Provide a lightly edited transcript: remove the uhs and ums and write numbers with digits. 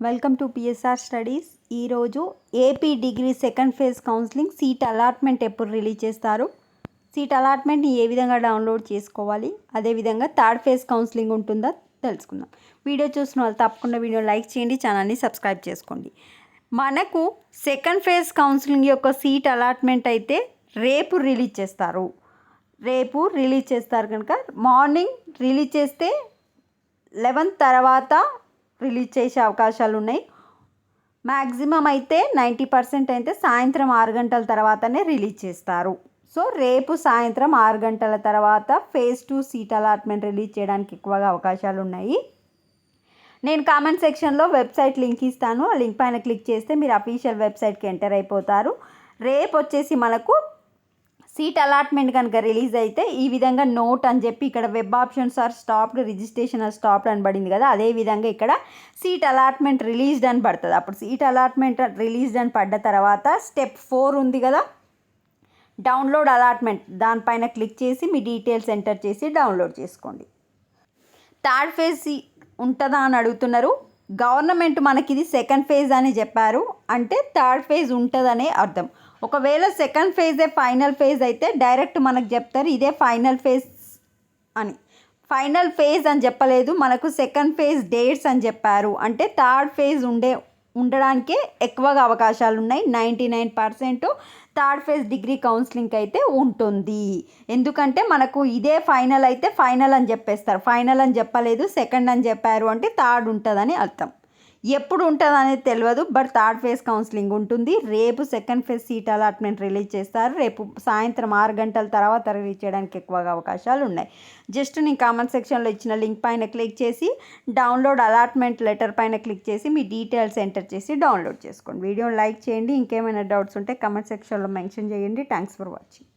Welcome to PSR studies. ఈరోజు AP degree second phase counselling seat allotment ఎప్పుడు release చేస్తారు, seat అలాట్మెంట్ని ఏ విధంగా డౌన్లోడ్ చేసుకోవాలి, అదేవిధంగా థర్డ్ ఫేజ్ కౌన్సిలింగ్ ఉంటుందా తెలుసుకుందాం. వీడియో చూసిన వాళ్ళు తప్పకుండా వీడియో లైక్ చేయండి, ఛానల్ని సబ్స్క్రైబ్ చేసుకోండి. మనకు సెకండ్ ఫేజ్ కౌన్సిలింగ్ యొక్క సీట్ అలాట్మెంట్ అయితే రేపు రిలీజ్ చేస్తారు కనుక మార్నింగ్ రిలీజ్ చేస్తే 11 తర్వాత రిలీజ్ చేసే అవకాశాలు ఉన్నాయి. మ్యాక్సిమం అయితే 90% అయితే సాయంత్రం 6 గంటల తర్వాతనే రిలీజ్ చేస్తారు. సో రేపు సాయంత్రం 6 గంటల తర్వాత ఫేజ్ 2 సీట్ అలాట్మెంట్ రిలీజ్ చేయడానికి ఎక్కువగా అవకాశాలు ఉన్నాయి. నేను కామెంట్ సెక్షన్లో వెబ్సైట్ లింక్ ఇస్తాను. ఆ లింక్ పైన క్లిక్ చేస్తే మీరు అఫీషియల్ వెబ్సైట్కి ఎంటర్ అయిపోతారు. రేపు వచ్చేసి మనకు సీట్ అలాట్మెంట్ కనుక రిలీజ్ అయితే ఈ విధంగా నోట్ అని చెప్పి ఇక్కడ web options are stopped, registration are stopped అని పడింది కదా, అదేవిధంగా ఇక్కడ సీట్ అలాట్మెంట్ రిలీజ్డ్ అని పడుతుంది. అప్పుడు సీట్ అలాట్మెంట్ రిలీజ్డ్ అని పడ్డ తర్వాత స్టెప్ 4 ఉంది కదా, డౌన్లోడ్ అలాట్మెంట్, దానిపైన క్లిక్ చేసి మీ డీటెయిల్స్ ఎంటర్ చేసి డౌన్లోడ్ చేసుకోండి. థర్డ్ ఫేజ్ ఉంటుందా అని అడుగుతున్నారు. గవర్నమెంట్ మనకి ఇది సెకండ్ ఫేజ్ అని చెప్పారు, అంటే థర్డ్ ఫేజ్ ఉంటుందనే అర్థం. ఒకవేళ సెకండ్ ఫేజే ఫైనల్ ఫేజ్ అయితే డైరెక్ట్ మనకు చెప్తారు ఇదే ఫైనల్ ఫేజ్ అని. ఫైనల్ ఫేజ్ అని చెప్పలేదు, మనకు సెకండ్ ఫేజ్ డేట్స్ అని చెప్పారు. అంటే థర్డ్ ఫేజ్ ఉండడానికే ఎక్కువగా అవకాశాలు ఉన్నాయి. 99% థర్డ్ ఫేజ్ డిగ్రీ కౌన్సిలింగ్ అయితే ఉంటుంది. ఎందుకంటే మనకు ఇదే ఫైనల్ అయితే ఫైనల్ అని చెప్పేస్తారు. ఫైనల్ అని చెప్పలేదు, సెకండ్ అని చెప్పారు అంటే థర్డ్ ఉంటుందని అర్థం. ఎప్పుడు ఉంటుంది అనేది తెలియదు, బట్ థర్డ్ ఫేజ్ కౌన్సిలింగ్ ఉంటుంది. రేపు second phase seat allotment release చేస్తారు. రేపు సాయంత్రం 6 గంటల తర్వాత రిలీజ్ చేయడానికి ఎక్కువగా అవకాశాలు ఉన్నాయి. జస్ట్ నేను కామెంట్ సెక్షన్లో ఇచ్చిన లింక్ పైన క్లిక్ చేసి డౌన్లోడ్ అలాట్మెంట్ లెటర్ పైన క్లిక్ చేసి మీ డీటెయిల్స్ ఎంటర్ చేసి డౌన్లోడ్ చేసుకోండి. వీడియోని లైక్ చేయండి. ఇంకేమైనా డౌట్స్ ఉంటే కామెంట్ సెక్షన్లో మెన్షన్ చేయండి. Thanks for watching.